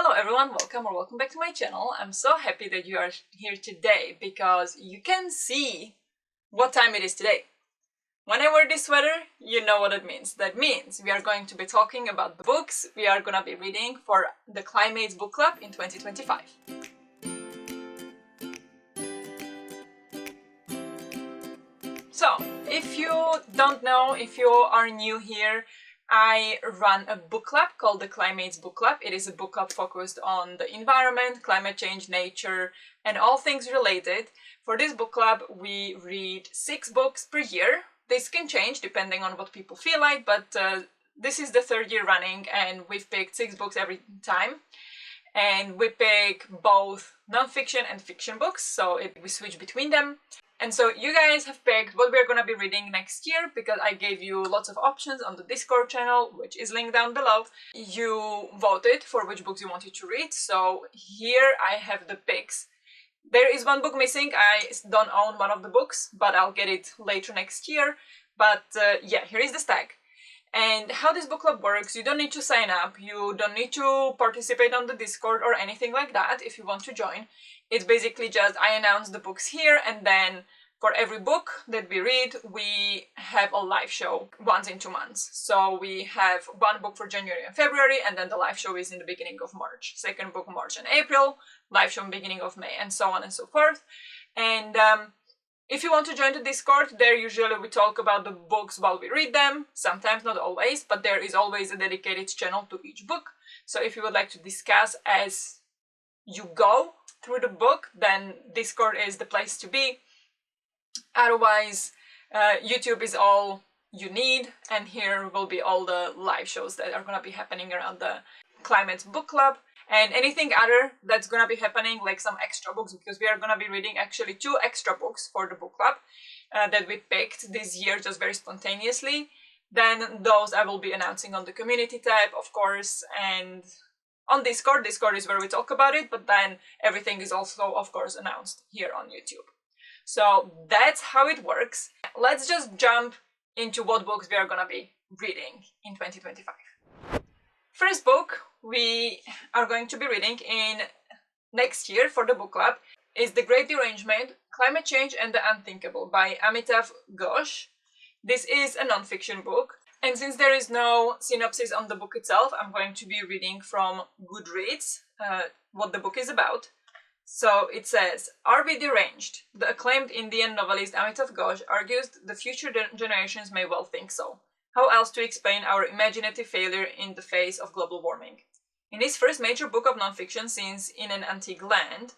Hello everyone, welcome back to my channel. I'm so happy that you are here today because you can see what time it is today. When I wear this sweater, you know what it means. That means we are going to be talking about the books we are gonna be reading for the CliMates book club in 2025. So, if you don't know, if you are new here, I run a book club called the CliMates Book Club. It is a book club focused on the environment, climate change, nature, and all things related. For this book club, we read 6 books per year. This can change depending on what people feel like, but this is the 3rd year running and we've picked 6 books every time. And we pick both non-fiction and fiction books, so we switch between them. And so you guys have picked what we're gonna be reading next year because I gave you lots of options on the Discord channel, which is linked down below. You voted for which books you wanted to read, so here I have the picks. There is one book missing. I don't own one of the books, but I'll get it later next year. But yeah, here is the stack. And how this book club works, you don't need to sign up, you don't need to participate on the Discord or anything like that if you want to join. It's basically just I announce the books here, and then for every book that we read, we have a live show once in 2 months. So we have one book for January and February, and then the live show is in the beginning of March. Second book, March and April, live show in the beginning of May, and so on and so forth. And if you want to join the Discord, there usually we talk about the books while we read them. Sometimes, not always, but there is always a dedicated channel to each book. So if you would like to discuss as you go through the book, then Discord is the place to be. Otherwise, YouTube is all you need, and here will be all the live shows that are going to be happening around the CliMates Book Club. And anything other that's gonna be happening, like some extra books, because we are gonna be reading actually 2 extra books for the book club that we picked this year just very spontaneously. Then those I will be announcing on the community tab, of course, and on Discord. Discord is where we talk about it, but then everything is also, of course, announced here on YouTube. So that's how it works. Let's just jump into what books we are gonna be reading in 2025. First book we are going to be reading in next year for the book club is The Great Derangement, Climate Change and the Unthinkable by Amitav Ghosh. This is a non-fiction book, and since there is no synopsis on the book itself, I'm going to be reading from Goodreads what the book is about. So it says, "Are we deranged? The acclaimed Indian novelist Amitav Ghosh argues the future generations may well think so. How else to explain our imaginative failure in the face of global warming?" In his first major book of nonfiction since In an Antique Land,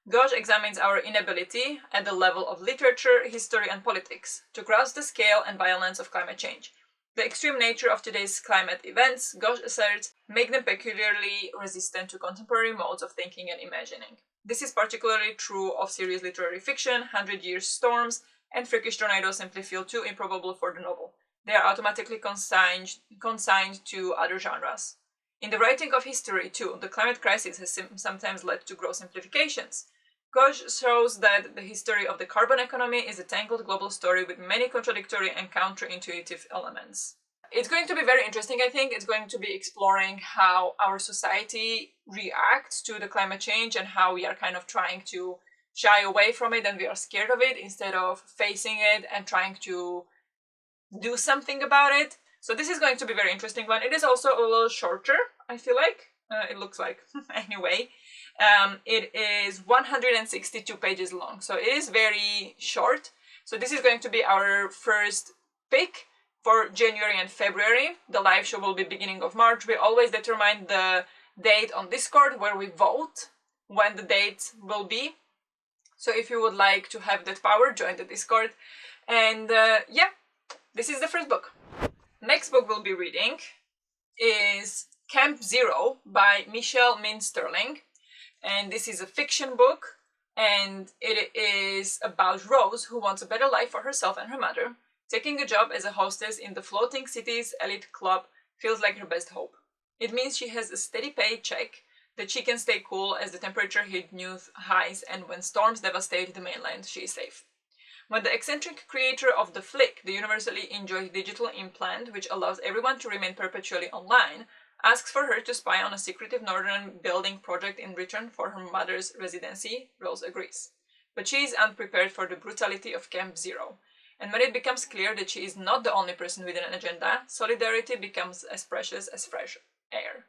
Ghosh examines our inability, at the level of literature, history and politics, to grasp the scale and violence of climate change. The extreme nature of today's climate events, Ghosh asserts, make them peculiarly resistant to contemporary modes of thinking and imagining. This is particularly true of serious literary fiction. 100-year storms and freakish tornadoes simply feel too improbable for the novel. They are automatically consigned to other genres. In the writing of history, too, the climate crisis has sometimes led to gross simplifications. Ghosh shows that the history of the carbon economy is a tangled global story with many contradictory and counterintuitive elements. It's going to be very interesting, I think. It's going to be exploring how our society reacts to the climate change and how we are kind of trying to shy away from it and we are scared of it instead of facing it and trying to do something about it. So this is going to be a very interesting one. It is also a little shorter, I feel like. It looks like, anyway. It is 162 pages long, so it is very short. So this is going to be our first pick for January and February. The live show will be beginning of March. We always determine the date on Discord where we vote when the date will be. So if you would like to have that power, join the Discord. And yeah, this is the first book. Next book we'll be reading is Camp Zero by Michelle Min-Sterling. And this is a fiction book, and it is about Rose, who wants a better life for herself and her mother. Taking a job as a hostess in the floating city's elite club feels like her best hope. It means she has a steady paycheck, that she can stay cool as the temperature hit new highs, and when storms devastate the mainland, she is safe. When the eccentric creator of the Flick, the universally enjoyed digital implant which allows everyone to remain perpetually online, asks for her to spy on a secretive northern building project in return for her mother's residency. Rose agrees. But she is unprepared for the brutality of Camp Zero. And when it becomes clear that she is not the only person with an agenda, solidarity becomes as precious as fresh air.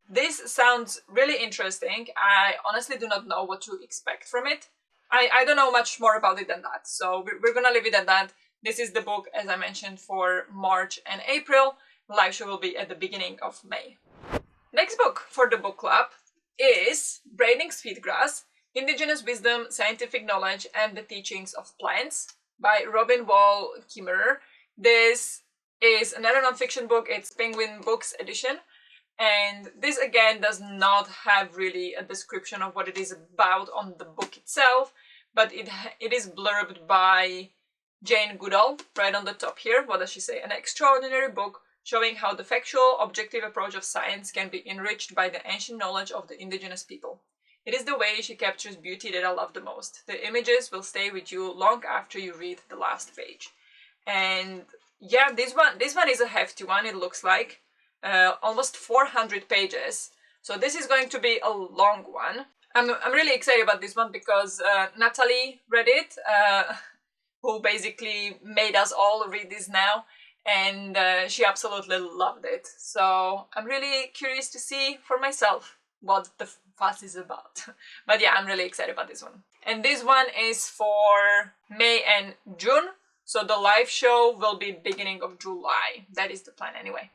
This sounds really interesting. I honestly do not know what to expect from it. I don't know much more about it than that, so we're gonna leave it at that. This is the book, as I mentioned, for March and April. The live show will be at the beginning of May. Next book for the book club is Braiding Sweetgrass, Indigenous Wisdom, Scientific Knowledge, and the Teachings of Plants by Robin Wall Kimmerer. This is another nonfiction book. It's Penguin Books edition. And this again does not have really a description of what it is about on the book itself, but it is blurbed by Jane Goodall right on the top here. What does she say? An extraordinary book showing how the factual, objective approach of science can be enriched by the ancient knowledge of the indigenous people. It is the way she captures beauty that I love the most. The images will stay with you long after you read the last page. And yeah, this one is a hefty one, it looks like. Almost 400 pages. So this is going to be a long one. I'm really excited about this one because Natalie read it, who basically made us all read this now, and she absolutely loved it. So I'm really curious to see for myself what the fuss is about. But yeah, I'm really excited about this one. And this one is for May and June. So the live show will be beginning of July. That is the plan anyway.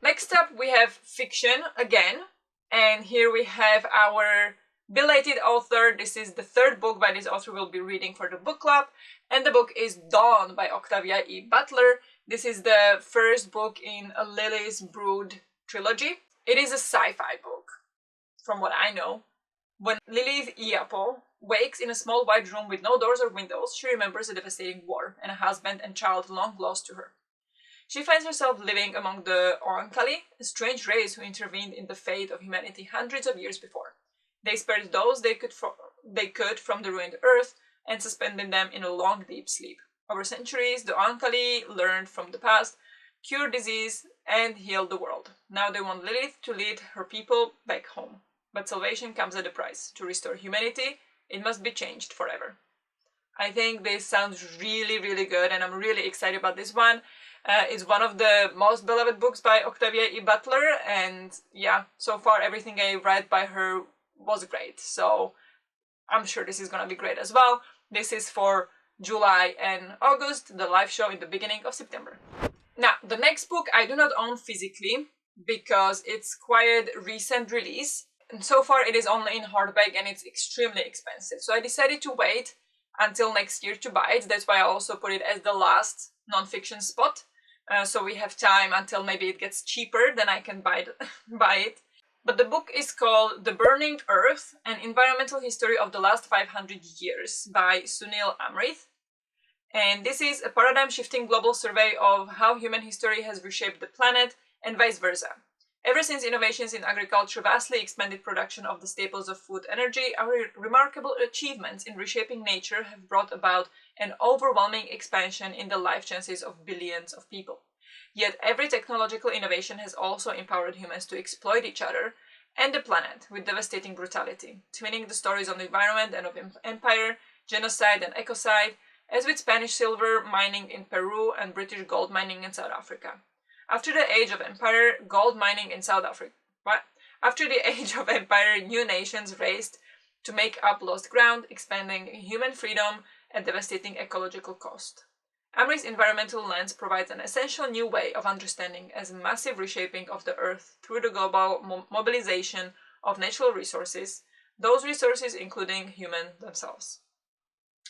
Next up, we have fiction again, and here we have our belated author. This is the third book by this author we'll be reading for the book club, and the book is Dawn by Octavia E. Butler. This is the first book in a Lily's Brood trilogy. It is a sci-fi book, from what I know. When Lilith Iapo wakes in a small white room with no doors or windows, she remembers a devastating war and a husband and child long lost to her. She finds herself living among the Oankali, a strange race who intervened in the fate of humanity hundreds of years before. They spared those they could from the ruined earth and suspended them in a long, deep sleep. Over centuries, the Oankali learned from the past, cured disease, and healed the world. Now they want Lilith to lead her people back home. But salvation comes at a price. To restore humanity, it must be changed forever. I think this sounds really, really good, and I'm really excited about this one. It's one of the most beloved books by Octavia E. Butler, and yeah, so far everything I read by her was great, so I'm sure this is gonna be great as well. This is for July and August, the live show in the beginning of September. Now, the next book I do not own physically, because it's quite a recent release, and so far it is only in hardback and it's extremely expensive, so I decided to wait until next year to buy it. That's why I also put it as the last non-fiction spot. So we have time until maybe it gets cheaper, then I can buy it. But the book is called The Burning Earth, An Environmental History of the Last 500 Years by Sunil Amrith. And this is a paradigm-shifting global survey of how human history has reshaped the planet and vice versa. Ever since innovations in agriculture vastly expanded production of the staples of food energy, our remarkable achievements in reshaping nature have brought about an overwhelming expansion in the life chances of billions of people. Yet every technological innovation has also empowered humans to exploit each other and the planet with devastating brutality, twinning the stories of the environment and of empire, genocide and ecocide, as with Spanish silver mining in Peru and British gold mining in South Africa. After the age of empire, gold mining in South Africa. After the age of empire, new nations raced to make up lost ground, expanding human freedom at devastating ecological cost. Amrith's environmental lens provides an essential new way of understanding as a massive reshaping of the Earth through the global mobilization of natural resources, those resources including human themselves.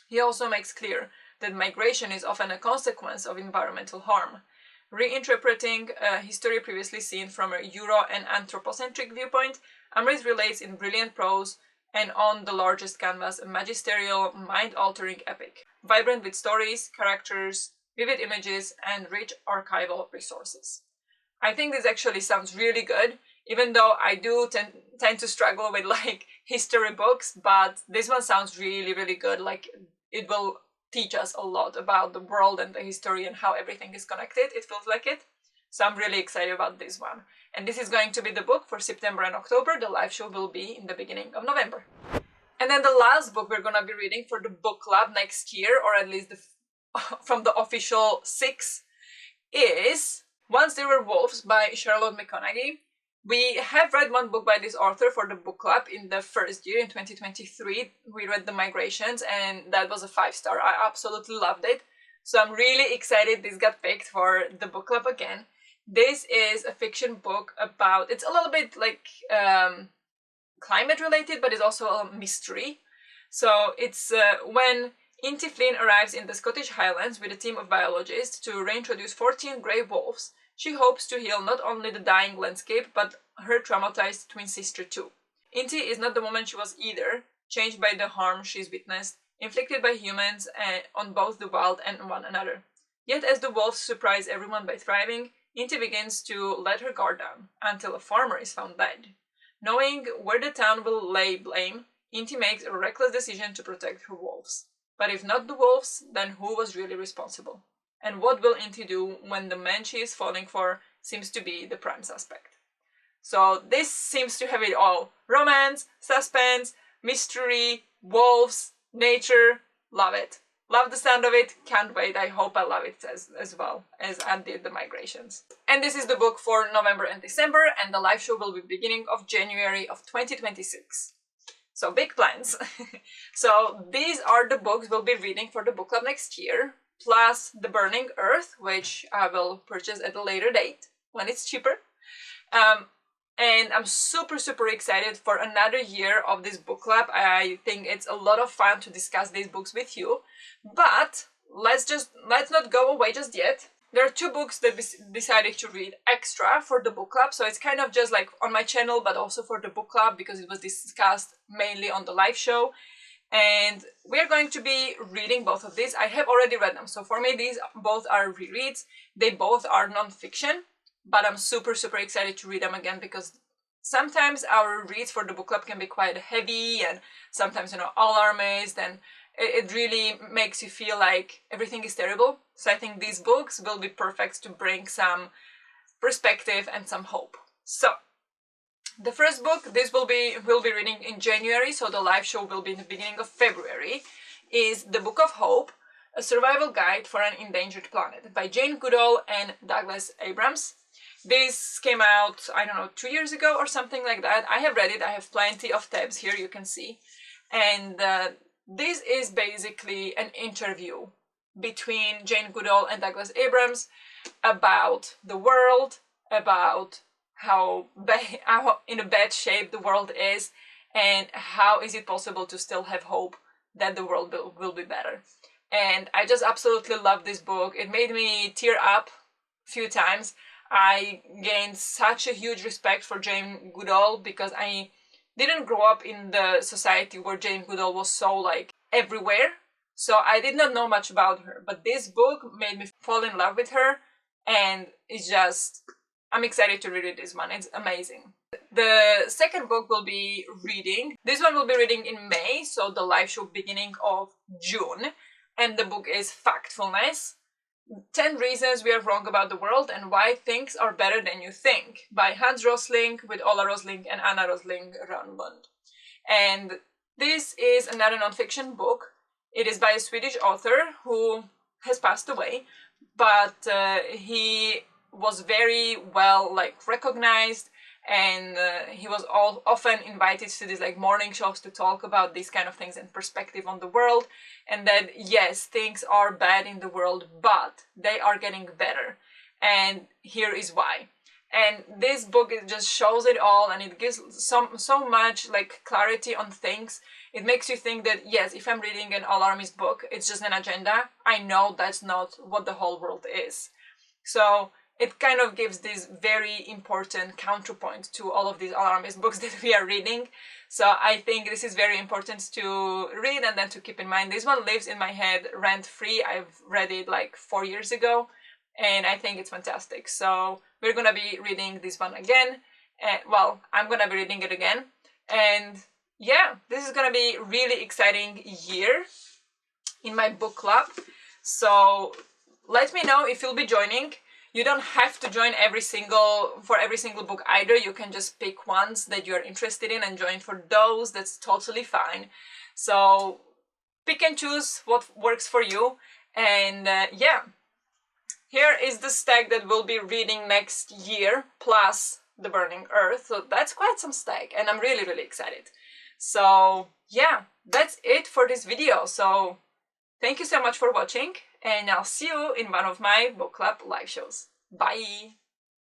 He also makes clear that migration is often a consequence of environmental harm. Reinterpreting history previously seen from a Euro- and anthropocentric viewpoint, Amrith relates in brilliant prose and on the largest canvas a magisterial, mind-altering epic, vibrant with stories, characters, vivid images, and rich archival resources. I think this actually sounds really good, even though I do tend to struggle with history books, but this one sounds really, really good. It will teach us a lot about the world and the history and how everything is connected. It feels like it. So I'm really excited about this one. And this is going to be the book for September and October. The live show will be in the beginning of November. And then the last book we're gonna be reading for the book club next year, or at least from the official 6, is Once There Were Wolves by Charlotte McConaughey. We have read one book by this author for the book club in the first year, in 2023. We read The Migrations, and that was a 5-star. I absolutely loved it. So I'm really excited this got picked for the book club again. This is a fiction book about, it's a little bit like climate related, but it's also a mystery. So it's when Inti Flynn arrives in the Scottish Highlands with a team of biologists to reintroduce 14 grey wolves. She hopes to heal not only the dying landscape, but her traumatized twin sister too. Inti is not the woman she was either, changed by the harm she's witnessed, inflicted by humans on both the wild and one another. Yet as the wolves surprise everyone by thriving, Inti begins to let her guard down, until a farmer is found dead. Knowing where the town will lay blame, Inti makes a reckless decision to protect her wolves. But if not the wolves, then who was really responsible? And what will Inti do when the man she is falling for seems to be the prime suspect? So this seems to have it all. Romance, suspense, mystery, wolves, nature. Love it. Love the sound of it. Can't wait. I hope I love it as well as I did The Migrations. And this is the book for November and December, and the live show will be beginning of January of 2026. So big plans. So these are the books we'll be reading for the book club next year, plus The Burning Earth, which I will purchase at a later date when it's cheaper. And I'm super excited for another year of this book club. I think it's a lot of fun to discuss these books with you. But let's not go away just yet. There are 2 books that we decided to read extra for the book club, so it's kind of just like on my channel, but also for the book club because it was discussed mainly on the live show. And we're going to be reading both of these. I have already read them, so for me these both are rereads. They both are non-fiction, but I'm super excited to read them again because sometimes our reads for the book club can be quite heavy and sometimes, alarmist, and it really makes you feel like everything is terrible. So I think these books will be perfect to bring some perspective and some hope. So the first book, we'll be reading in January, so the live show will be in the beginning of February, is The Book of Hope, A Survival Guide for an Endangered Planet by Jane Goodall and Douglas Abrams. This came out, I don't know, 2 years ago or something like that. I have read it. I have plenty of tabs here, you can see. And this is basically an interview between Jane Goodall and Douglas Abrams about the world, about how in a bad shape the world is, and how is it possible to still have hope that the world will be better. And I just absolutely love this book. It made me tear up a few times. I gained such a huge respect for Jane Goodall because I didn't grow up in the society where Jane Goodall was so like everywhere. So I did not know much about her, but this book made me fall in love with her, and it's just, I'm excited to read this one. It's amazing. The second book we'll be reading, this one we'll be reading in May, so the live show beginning of June, and the book is Factfulness, 10 Reasons We Are Wrong About the World and Why Things Are Better Than You Think by Hans Rosling with Ola Rosling and Anna Rosling Rönnlund. And this is another non-fiction book. It is by a Swedish author who has passed away, but he was very well recognized, and he was often invited to these morning shows to talk about these kind of things and perspective on the world, and that yes, things are bad in the world, but they are getting better, and here is why. And this book, it just shows it all, and it gives so much clarity on things. It makes you think that yes, if I'm reading an alarmist book, it's just an agenda. I know that's not what the whole world is. So it kind of gives this very important counterpoint to all of these alarmist books that we are reading. So I think this is very important to read and then to keep in mind. This one lives in my head rent-free. I've read it 4 years ago, and I think it's fantastic. So we're gonna be reading this one again. Well, I'm gonna be reading it again. And yeah, this is gonna be really exciting year in my book club. So let me know if you'll be joining. You don't have to join every single book either. You can just pick ones that you're interested in and join for those. That's totally fine. So pick and choose what works for you. And yeah, here is the stack that we'll be reading next year, plus The Burning Earth. So that's quite some stack, and I'm really, really excited. So yeah, that's it for this video. So thank you so much for watching, and I'll see you in one of my book club live shows. Bye!